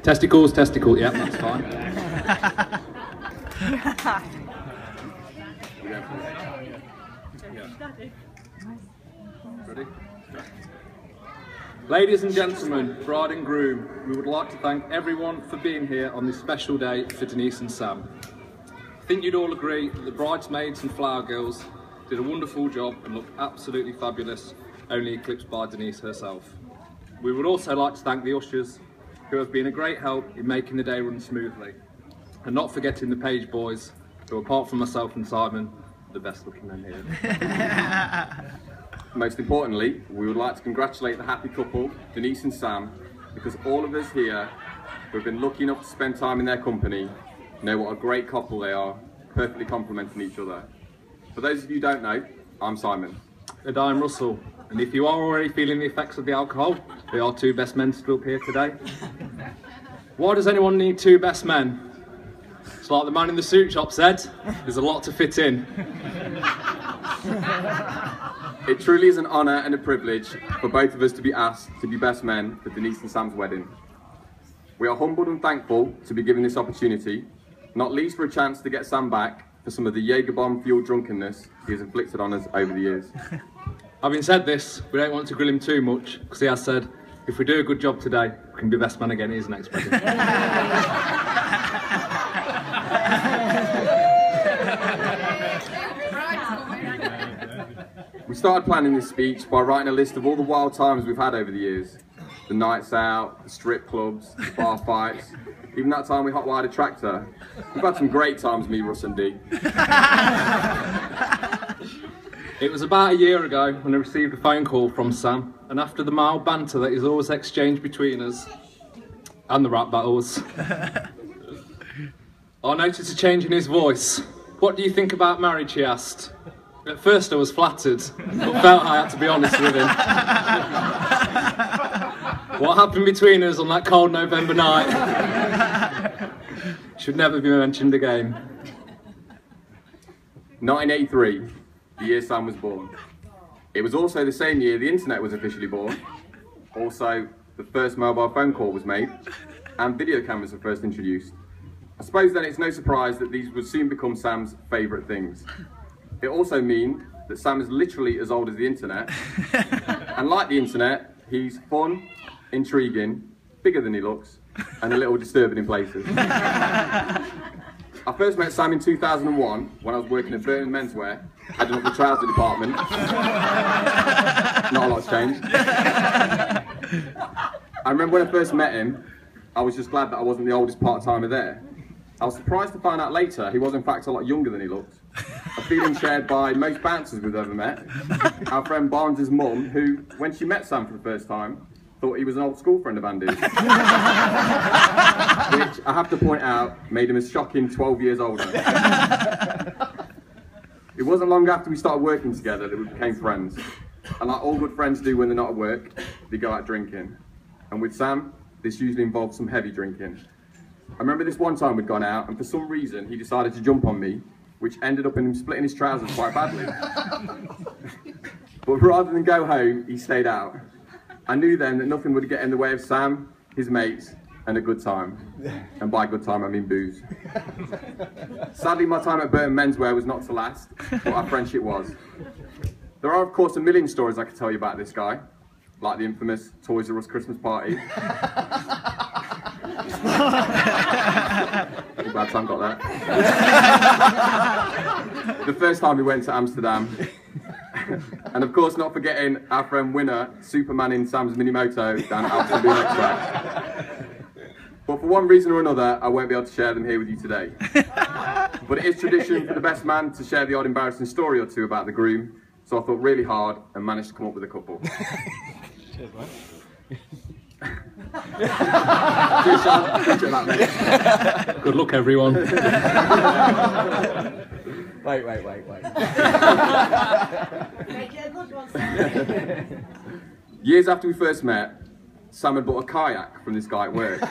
Testicles, testicle, yeah, that's fine. Ready? Ladies and gentlemen, bride and groom, we would like to thank everyone for being here on this special day for Denise and Sam. I think you'd all agree that the bridesmaids and flower girls did a wonderful job and looked absolutely fabulous, only eclipsed by Denise herself. We would also like to thank the ushers, who have been a great help in making the day run smoothly. And not forgetting the page boys, who apart from myself and Simon, are the best looking men here. Most importantly, we would like to congratulate the happy couple, Denise and Sam, because all of us here who have been lucky enough to spend time in their company know what a great couple they are, perfectly complementing each other. For those of you who don't know, I'm Simon. And I'm Russell. And if you are already feeling the effects of the alcohol, we are two best men stood up here today. Why does anyone need two best men? It's like the man in the suit shop said, there's a lot to fit in. It truly is an honour and a privilege for both of us to be asked to be best men for Denise and Sam's wedding. We are humbled and thankful to be given this opportunity, not least for a chance to get Sam back for some of the Jaeger bomb fueled drunkenness he has inflicted on us over the years. Having said this, we don't want to grill him too much, because he has said, if we do a good job today, we can be best man again at his next wedding. We started planning this speech by writing a list of all the wild times we've had over the years. The nights out, the strip clubs, the bar fights, even that time we hot-wired a tractor. We've had some great times, me, Russ and Dee. It was about a year ago when I received a phone call from Sam, and after the mild banter that is always exchanged between us, and the rap battles, I noticed a change in his voice. What do you think about marriage, he asked. At first I was flattered, but felt I had to be honest with him. What happened between us on that cold November night should never be mentioned again. 1983, the year Sam was born. It was also the same year the internet was officially born. Also, the first mobile phone call was made, and video cameras were first introduced. I suppose then it's no surprise that these would soon become Sam's favourite things. It also means that Sam is literally as old as the internet, and like the internet, he's fun, intriguing, bigger than he looks, and a little disturbing in places. I first met Sam in 2001 when I was working at Burton Menswear, heading up the trouser department. Not a lot's changed. I remember when I first met him, I was just glad that I wasn't the oldest part-timer there. I was surprised to find out later he was in fact a lot younger than he looked. A feeling shared by most bouncers we've ever met. Our friend Barnes' mum, who, when she met Sam for the first time, thought he was an old school friend of Andy's. Which, I have to point out, made him a shocking 12 years older. It wasn't long after we started working together that we became friends. And like all good friends do when they're not at work, they go out drinking. And with Sam, this usually involved some heavy drinking. I remember this one time we'd gone out, and for some reason he decided to jump on me, which ended up in him splitting his trousers quite badly. But rather than go home, he stayed out. I knew then that nothing would get in the way of Sam, his mates, and a good time. And by good time, I mean booze. Sadly, my time at Burton Menswear was not to last, but our friendship was. There are, of course, a million stories I could tell you about this guy, like the infamous Toys R Us Christmas party. I'm glad Sam got that. The first time we went to Amsterdam. And of course, not forgetting our friend Winner, Superman in Sam's Minimoto down at Alton BMX track. But for one reason or another, I won't be able to share them here with you today. But it is tradition for the best man to share the odd embarrassing story or two about the groom, so I thought really hard and managed to come up with a couple. Cheers, mate. Good luck, everyone. Wait. Years after we first met, Sam had bought a kayak from this guy at work.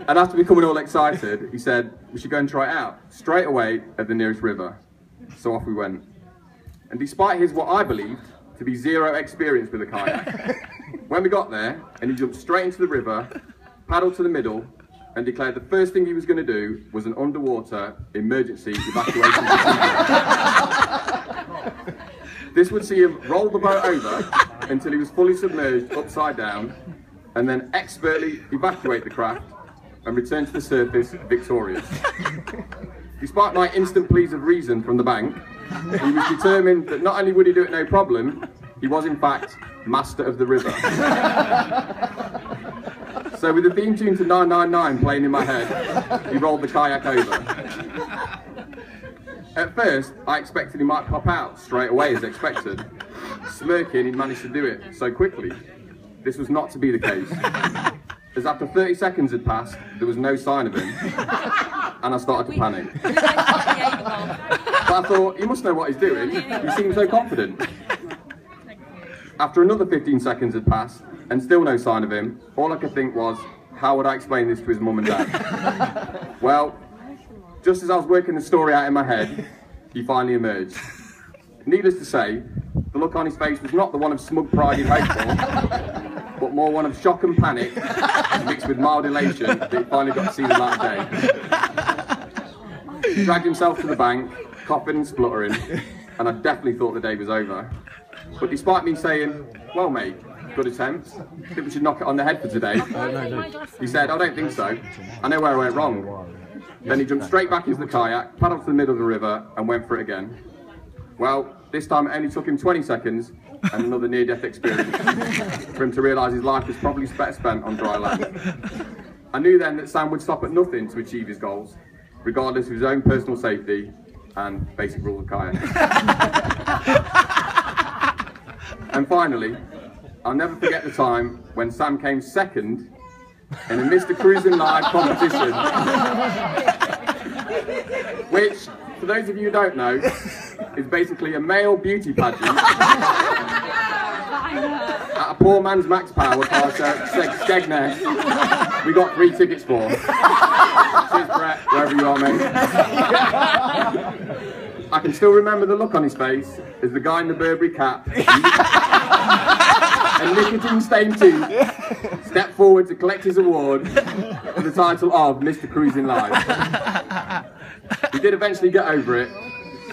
And after becoming all excited, he said, we should go and try it out, straight away at the nearest river. So off we went. And despite his, what I believed to be zero experience with a kayak, When we got there, and he jumped straight into the river, paddled to the middle, and declared the first thing he was going to do was an underwater emergency evacuation procedure. This would see him roll the boat over until he was fully submerged upside down, and then expertly evacuate the craft and return to the surface victorious. Despite my instant pleas of reason from the bank, he was determined that not only would he do it no problem, he was in fact master of the river. So with the theme tune to 999 playing in my head, he rolled the kayak over. At first, I expected he might pop out straight away as expected. Smirking, he'd managed to do it so quickly. This was not to be the case. As after 30 seconds had passed, there was no sign of him, and I started to panic. But I thought, he must know what he's doing, he seemed so confident. After another 15 seconds had passed, and still no sign of him, all I could think was, how would I explain this to his mum and dad? Well, just as I was working the story out in my head, he finally emerged. Needless to say, the look on his face was not the one of smug pride he'd hoped for, but more one of shock and panic, mixed with mild elation that he finally got to see the light of day. He dragged himself to the bank, coughing and spluttering, and I definitely thought the day was over. But despite me saying, well mate, good attempt, I think we should knock it on the head for today, he said, I don't think so, I know where I went wrong. Then he jumped straight back into the kayak, paddled to the middle of the river, and went for it again. Well, this time it only took him 20 seconds, and another near-death experience, for him to realise his life was probably better spent on dry land. I knew then that Sam would stop at nothing to achieve his goals, regardless of his own personal safety and basic rules of kayak. And finally, I'll never forget the time when Sam came second in a Mr. Cruising Live competition, which, for those of you who don't know, is basically a male beauty pageant at a poor man's Max Power car Skegness. We got 3 tickets for. Cheers, Brett, wherever you are, mate. I can still remember the look on his face as the guy in the Burberry cap and nicotine-stained tooth stepped forward to collect his award for the title of Mr. Cruising Live. We did eventually get over it,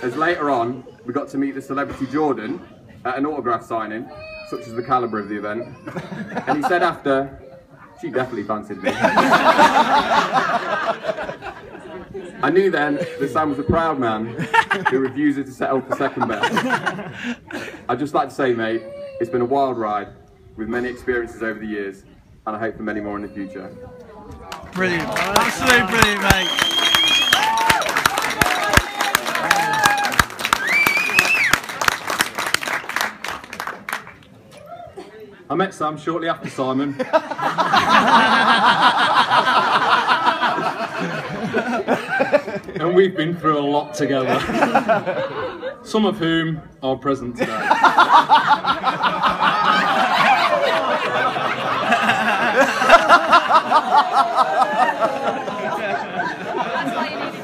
as later on we got to meet the celebrity Jordan at an autograph signing, such as the calibre of the event, and he said after, she definitely fancied me. I knew then that Sam was a proud man who refused to settle for second best. I'd just like to say, mate, it's been a wild ride with many experiences over the years, and I hope for many more in the future. Brilliant. Absolutely brilliant, mate. I met Sam shortly after Simon. And we've been through a lot together, some of whom are present today.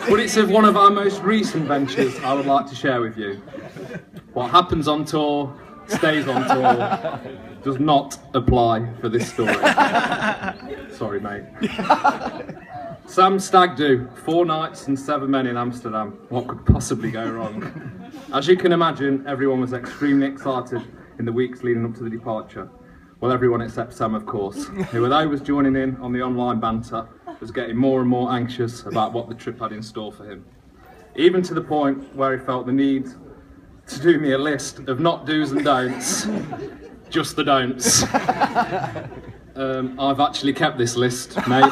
But it's of one of our most recent ventures I would like to share with you. What happens on tour, stays on tour, does not apply for this story. Sorry, mate. Sam's stag do, 4 nights and 7 men in Amsterdam. What could possibly go wrong? As you can imagine, everyone was extremely excited in the weeks leading up to the departure. Well, everyone except Sam, of course, who, although was joining in on the online banter, was getting more and more anxious about what the trip had in store for him. Even to the point where he felt the need to do me a list of not do's and don'ts, just the don'ts. I've actually kept this list, mate.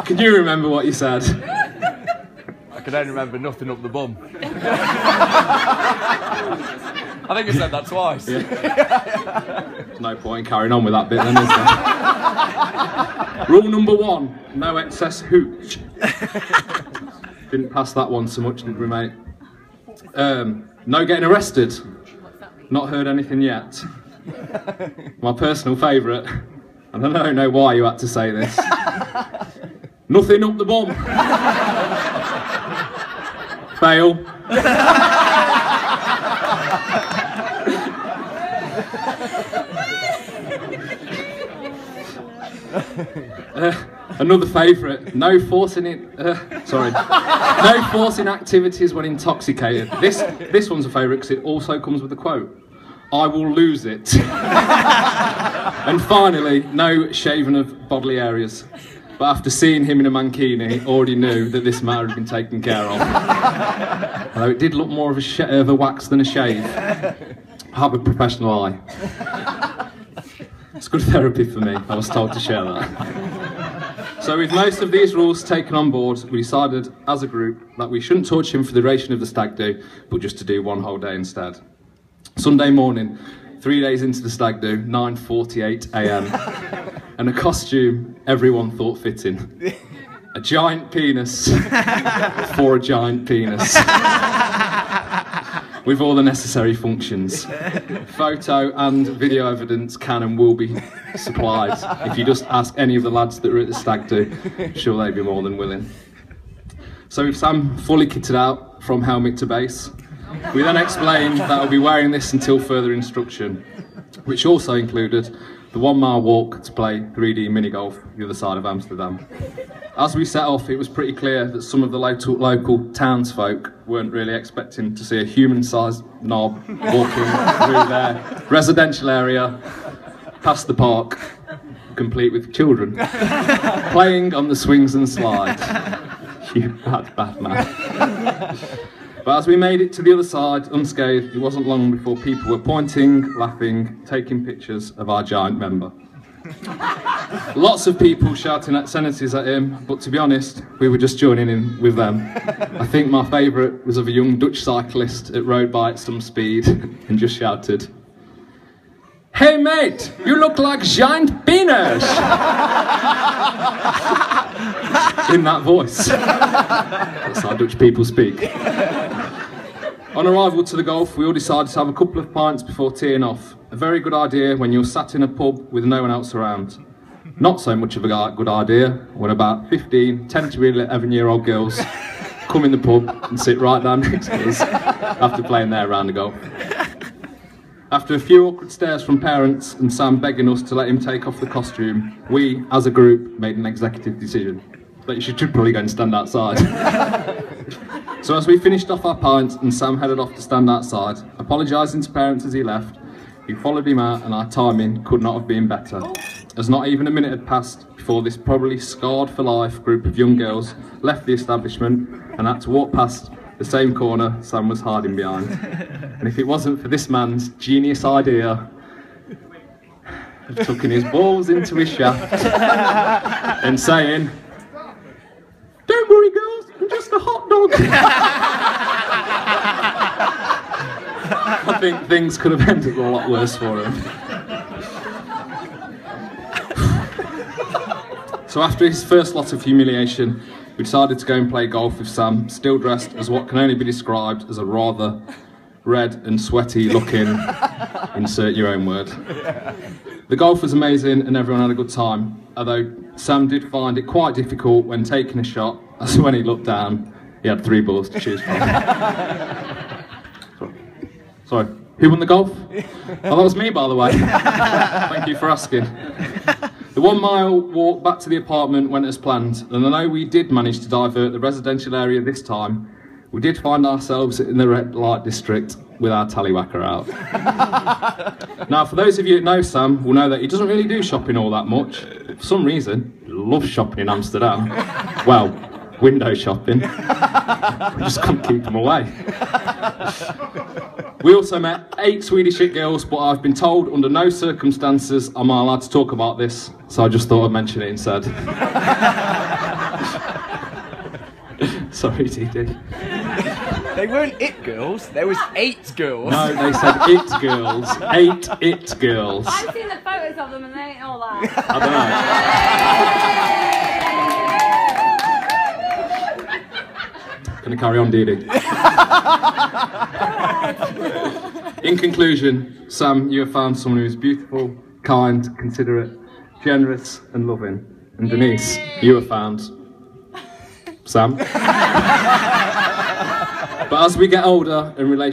Can you remember what you said? I can only remember nothing up the bum. I think I said that twice. Yeah. There's no point in carrying on with that bit then, is there? Rule number 1, no excess hooch. Didn't pass that one so much, did we, mate? No getting arrested. Not heard anything yet. My personal favourite, and I don't know why you had to say this. Nothing up the bum. Fail. Another favourite, no forcing activities when intoxicated. This one's a favourite because it also comes with a quote. I will lose it. And finally, no shaving of bodily areas. But after seeing him in a mankini, already knew that this matter had been taken care of. Although it did look more of a wax than a shave. I have a professional eye. It's good therapy for me, I was told to share that. So with most of these rules taken on board, we decided as a group that we shouldn't touch him for the duration of the stag do, but just to do one whole day instead. Sunday morning, 3 days into the stag do, 9:48 a.m. and a costume everyone thought fitting. A giant penis for a giant penis. With all the necessary functions. Photo and video evidence can and will be supplied. If you just ask any of the lads that were at the stag do, sure they'd be more than willing. So with Sam fully kitted out from helmet to base, we then explained that I'll be wearing this until further instruction, which also included the 1 mile walk to play 3D mini golf the other side of Amsterdam. As we set off, it was pretty clear that some of the local townsfolk weren't really expecting to see a human-sized knob walking through their residential area, past the park, complete with children, playing on the swings and slides. You bad man. But as we made it to the other side, unscathed, it wasn't long before people were pointing, laughing, taking pictures of our giant member. Lots of people shouting obscenities at him, but to be honest, we were just joining in with them. I think my favourite was of a young Dutch cyclist that rode by at some speed and just shouted, "Hey mate, you look like giant penis!" In that voice. That's how Dutch people speak. On arrival to the golf, we all decided to have a couple of pints before teeing off. A very good idea when you're sat in a pub with no one else around. Not so much of a good idea when about 15, 10 to 11-year-old girls come in the pub and sit right down next to us after playing their round of golf. After a few awkward stares from parents and Sam begging us to let him take off the costume, we, as a group, made an executive decision that you should probably go and stand outside. So as we finished off our pints and Sam headed off to stand outside, apologising to parents as he left, we followed him out and our timing could not have been better, as not even a minute had passed before this probably scarred for life group of young girls left the establishment and had to walk past the same corner Sam was hiding behind. And if it wasn't for this man's genius idea of tucking his balls into his shaft and saying, "Don't worry girls, I'm just a hot dog." I think things could have ended a lot worse for him. So after his first lot of humiliation, we decided to go and play golf with Sam, still dressed as what can only be described as a rather red and sweaty looking, insert your own word. The golf was amazing and everyone had a good time, although Sam did find it quite difficult when taking a shot, as when he looked down, he had 3 balls to choose from. Sorry, who won the golf? Oh, that was me, by the way. Thank you for asking. The 1 mile walk back to the apartment went as planned, and although we did manage to divert the residential area this time, we did find ourselves in the red light district with our tallywhacker out. Now, for those of you that know Sam, will know that he doesn't really do shopping all that much. For some reason, he loves shopping in Amsterdam. Well, window shopping. We just couldn't keep him away. We also met 8 Swedish hit girls, but I've been told under no circumstances am I allowed to talk about this, so I just thought I'd mention it instead. Sorry, TD. They weren't it girls, there was 8 girls. No, they said it girls. 8 it girls. I've seen the photos of them and they ain't all that. I don't know. Gonna carry on, Dee. In conclusion, Sam, you have found someone who is beautiful, kind, considerate, generous and loving. And Denise, you have found Sam. But as we get older and relationships